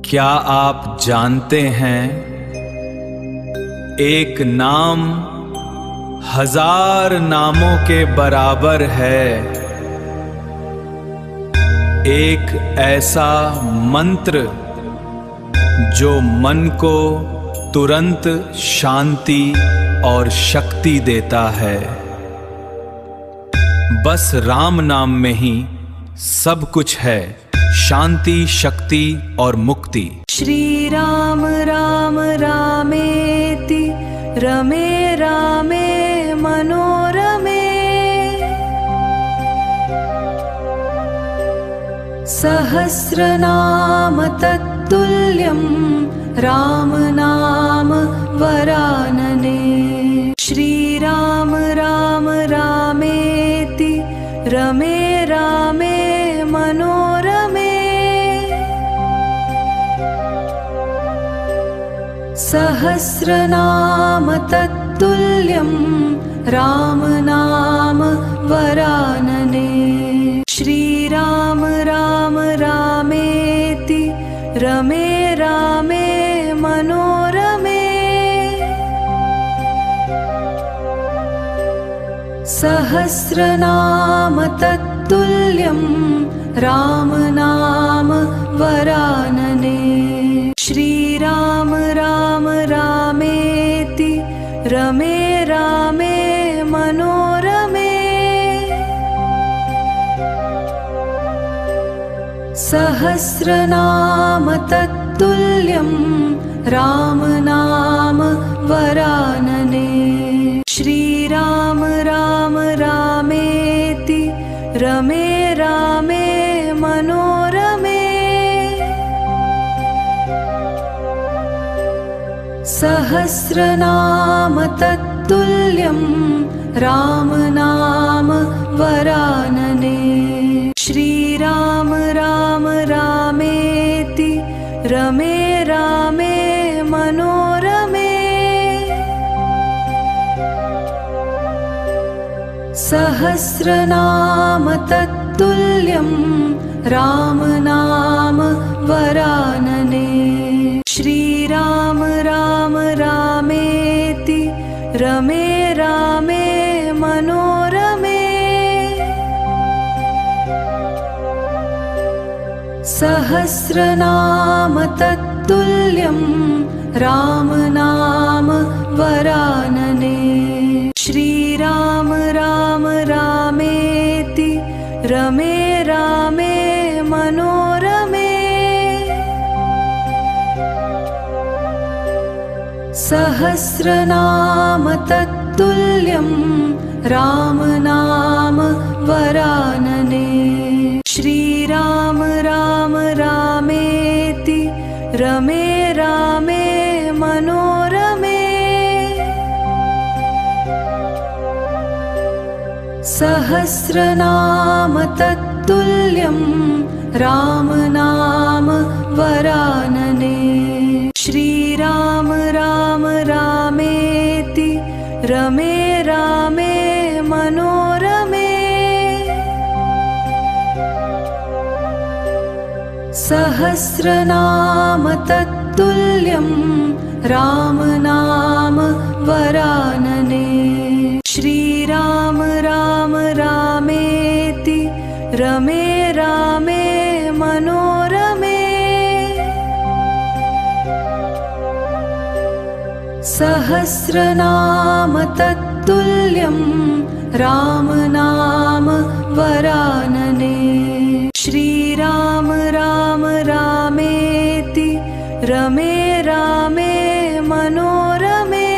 क्या आप जानते हैं, एक नाम हजार नामों के बराबर है। एक ऐसा मंत्र जो मन को तुरंत शांति और शक्ति देता है। बस राम नाम में ही सब कुछ है, शांति, शक्ति और मुक्ति। श्री राम राम रामेति रमे रामे मनोरमे, सहस्रनाम तत्तुल्यं राम नाम वरानने। श्री राम राम रामेति रमे रामे मनोरमे, सहस्रनाम तत्तुल्यं राम नाम वरानने। श्री राम राम रामेति रमे रामे मनोरमे, सहस्रनाम तत्तुल्यं राम नाम वरानने। श्री राम राम रामेति रमे रामे मनोरमे, सहस्रनाम तत्तुल्यं राम नाम वरानने। श्री राम राम रामेति रमे रामे मनोरमे, सहस्रनाम तत्तुल्यं राम नाम वरानने। श्री राम राम रामेति रमे रामे मनोरमे, सहस्रनाम तत्तुल्यं राम नाम वरानने। श्री राम राम रामेति रमे रामे मनोरमे, सहस्रनाम तत्तुल्यं राम नाम वरानने। श्री राम राम रामेति रमे रामे मनोरमे, सहस्रनाम तत्तुल्यं राम नाम वरानने। श्री राम राम रामेति रमे रामे मनोरमे, सहस्रनाम तत्तुल्यं राम नाम वरानने। श्री राम राम रामेति रमे रामे मनोरमे, सहस्रनाम तत्तुल्यं राम नाम वरानने। श्री राम राम रामेति रमे रामे मनोरमे, सहस्रनाम तत्तुल्यं राम नाम वरानने। श्री राम राम रामेति रमे रामे मनोरमे,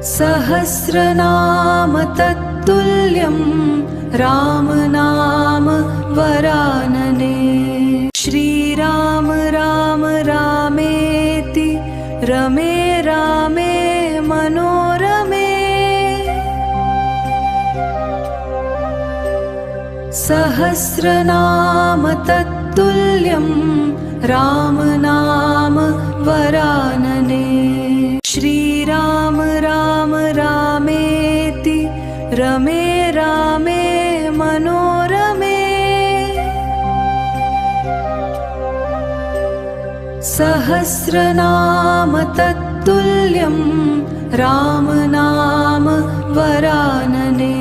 सहस्रनाम तत्तुल्यं राम नाम वरानने। श्री राम राम रामेति रमे रामे मनोरमे, सहस्रनाम तत्तुल्यं राम नाम वरानने। श्री राम राम रामेति रमे रामे मनोरमे, सहस्रनाम तत्तुल्यं राम नाम वरानने।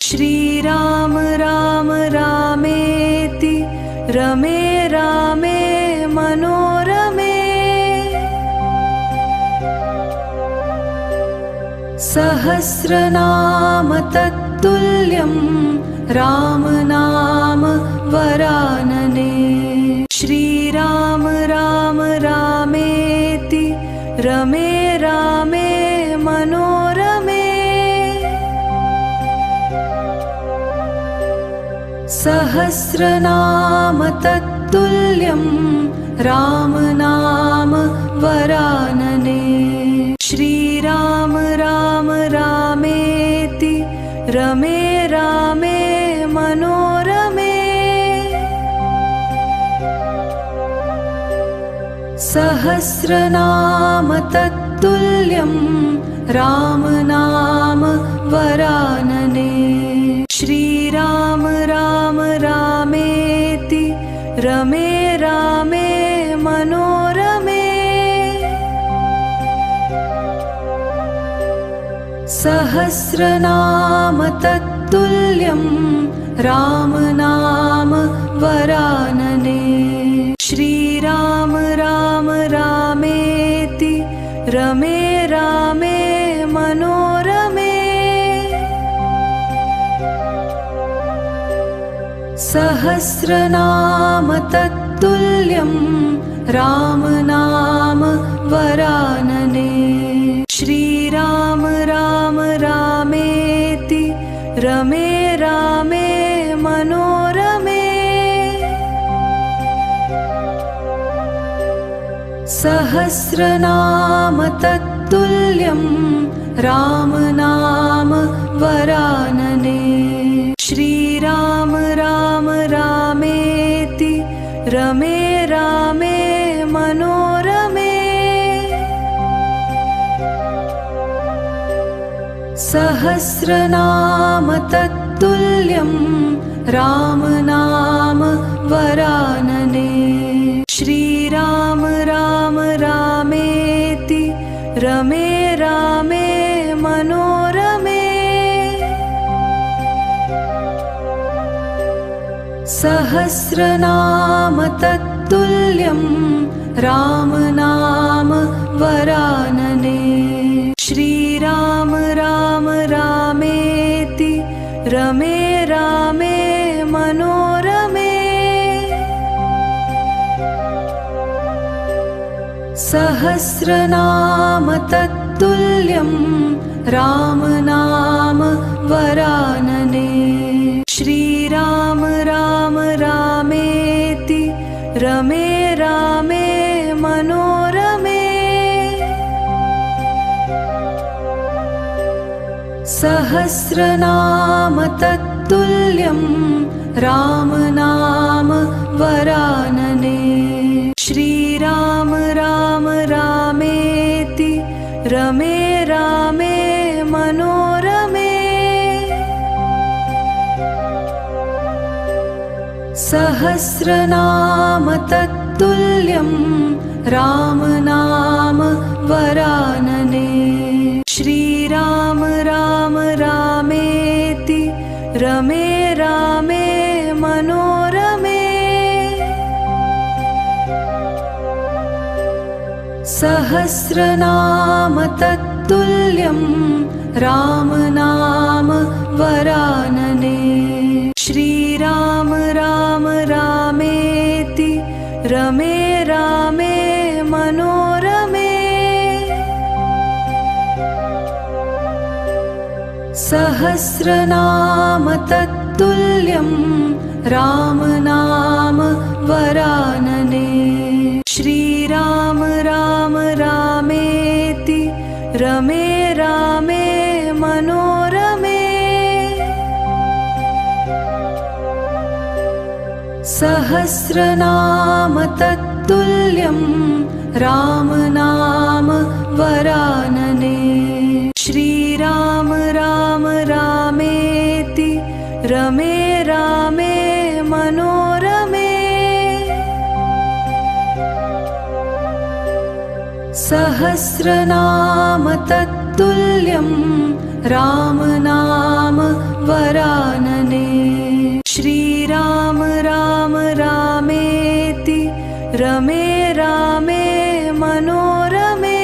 श्रीराम राम रामेति रमे रामे मनोरमे। सहस्रनाम तत्तुल्यं राम नाम वरानने। श्रीराम राम रामेति रमे रामे मनोरमे। सहस्रनाम तत्तुल्यं राम नाम वरानने। श्रीराम राम रामेति रमे रामे मनोरमे। सहस्रनाम तत्तुल्यं राम नाम वरानने। श्रीराम राम रामेति रमे रामे मनोरमे। सहस्रनाम तत्तुल्यं राम नाम वरानने। श्रीराम राम रामेति रमे रामे मनोरमे। सहस्रनाम तत्तुल्यं राम नाम वरानने। श्रीराम राम रामेति रमे रामे मनोरमे। सहस्रनाम तत्तुल्यं राम नाम वरानने। श्रीराम राम रामेति रमे रामे मनोरमे। सहस्रनाम तत्तुल्यं राम नाम वरानने। श्रीराम राम रामेति रमे रामे मनोरमे। सहस्रनाम तत्तुल्यं राम नाम वरानने। श्रीराम राम रामेति रमे रामे मनोरमे। सहस्रनाम तत्तुल्यं राम नाम वरानने। श्रीराम राम रामेति रमे रामे मनोरमे। सहस्रनाम तत्तुल्यं राम नाम वरानने। श्रीराम राम रामेति रमे रामे मनोरमे। सहस्रनाम तत्तुल्यं राम नाम वरानने। श्रीराम राम रामेति रमे रामे मनोरमे। सहस्रनाम तत्तुल्यं राम नाम वरानने। श्रीराम राम रामेति रमे रामे मनोरमे। सहस्रनाम तत्तुल्यं राम नाम वरानने। श्रीराम राम रामेति रमे रामे मनोरमे। सहस्रनाम तत्तुल्यं राम नाम वरानने। श्रीराम राम रामेति रमे रामे मनोरमे। सहस्रनाम तत्तुल्यं राम नाम वरानने। श्रीराम राम रामेति रमे रामे मनोरमे।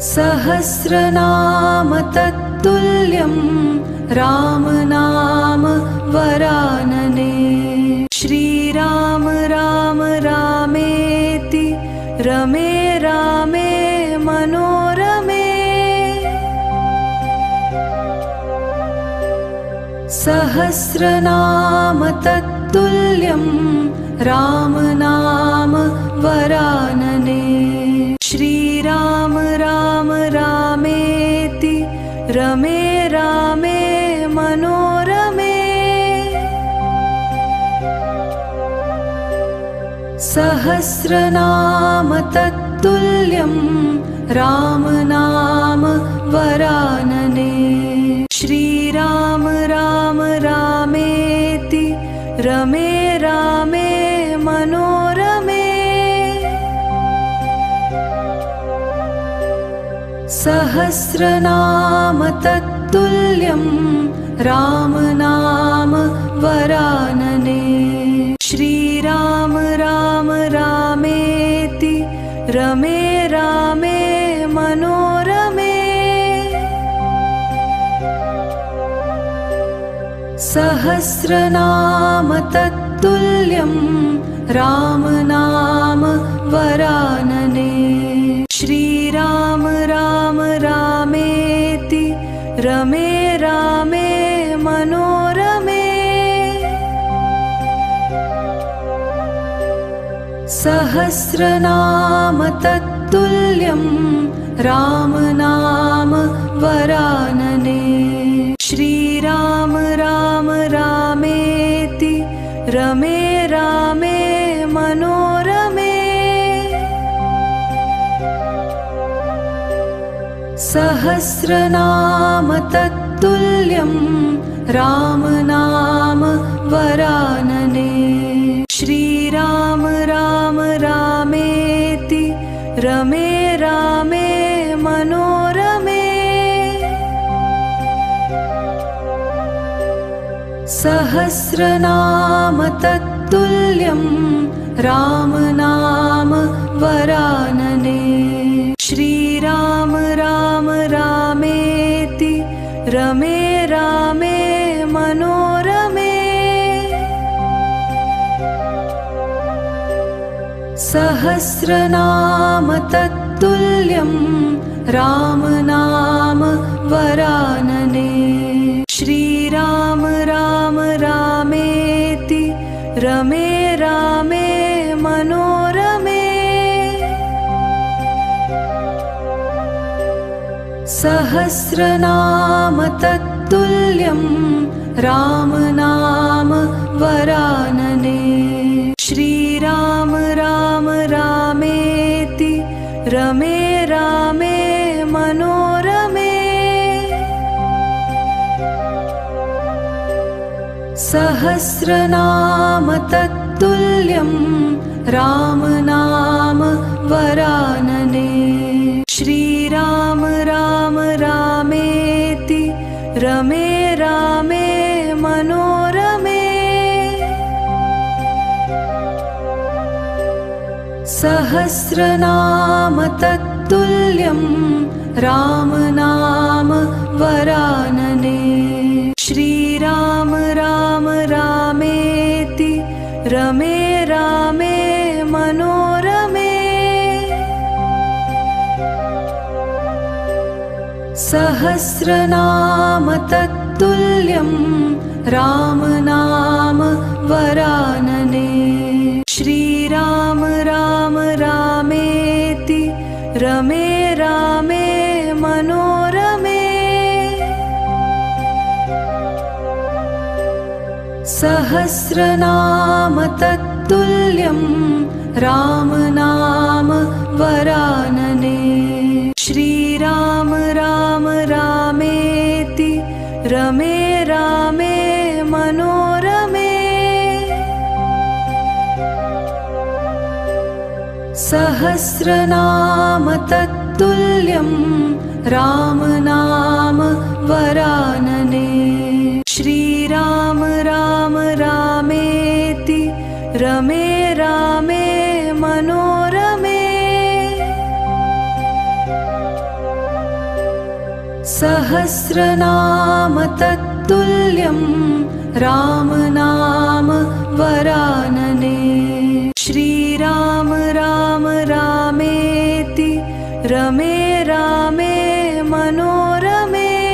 सहस्रनाम तत्तुल्यं राम नाम वरानने। श्रीराम राम रामेति रमे रामे मनोरमे। सहस्रनाम तत्तुल्यं राम नाम वरानने। श्रीराम राम रामेति रमे रामे मनोरमे। सहस्रनाम तत्तुल्यं राम नाम वरानने। श्रीराम राम रामेति रमे रामे मनोरमे। सहस्रनाम तत्तुल्यं राम नाम वरानने। श्रीराम राम रामेति रमे रामे मनोरमे। सहस्रनाम तत्तुल्यं राम नाम वरानने। श्रीराम राम रामेति रमे रामे मनोरमे। सहस्रनाम तत्तुल्यं राम नाम वरानने। श्रीराम राम रामेति रमे रामे मनोरमे। सहस्रनाम तत्तुल्यं राम नाम वरानने। श्रीराम राम रामेति रमे रामे मनोरमे। सहस्रनाम तत्तुल्यं राम नाम वरानने। श्रीराम राम रामेति रमे रामे मनोरमे। सहस्रनाम तत्तुल्यं राम नाम वरानने। श्रीराम राम रामेति रमे रामे मनोरमे। सहस्रनाम तत्तुल्यं राम नाम वरानने। श्रीराम राम रामेति रमे रामे मनोरमे। सहस्रनाम तत्तुल्यं राम नाम वरानने। श्रीराम राम रामेति रमे रामे मनोरमे। सहस्रनाम तत्तुल्यं राम नाम वरानने। श्रीराम राम रामेति रमे रामे मनोरमे। सहस्रनाम तत्तुल्यं राम नाम वरानने। श्रीराम राम रामेति रमे रामे मनोरमे। सहस्रनाम तत्तुल्यं राम नाम वरानने। श्रीराम राम रामेति रमे रामे मनोरमे। सहस्रनाम तत्तुल्यं राम नाम वरानने। श्रीराम राम रामेति रमे रामे मनोरमे। सहस्रनाम तत्तुल्यं राम नाम वरानने। श्रीराम राम रामेति रमे रामे मनोरमे।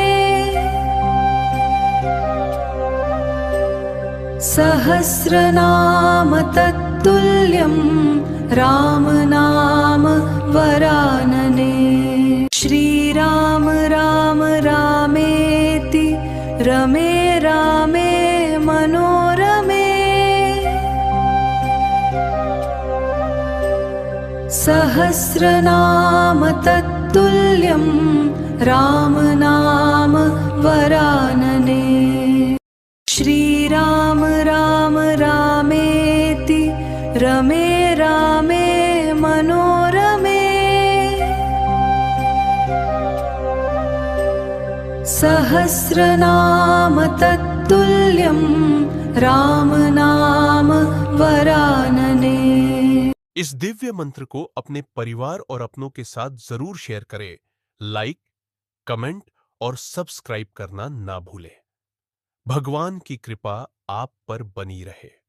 सहस्रनाम तत्तुल्यं राम नाम वरानने। श्रीराम राम रामेति रमे रामे मनोरमे। सहस्रनाम तत्तुल्यं राम नाम वरानने। श्रीराम राम रामेति रमे रामे मनोरमे। सहस्रनाम तत्तुल्यं राम नाम वरानने। इस दिव्य मंत्र को अपने परिवार और अपनों के साथ जरूर शेयर करें। लाइक, कमेंट और सब्सक्राइब करना ना भूलें। भगवान की कृपा आप पर बनी रहे।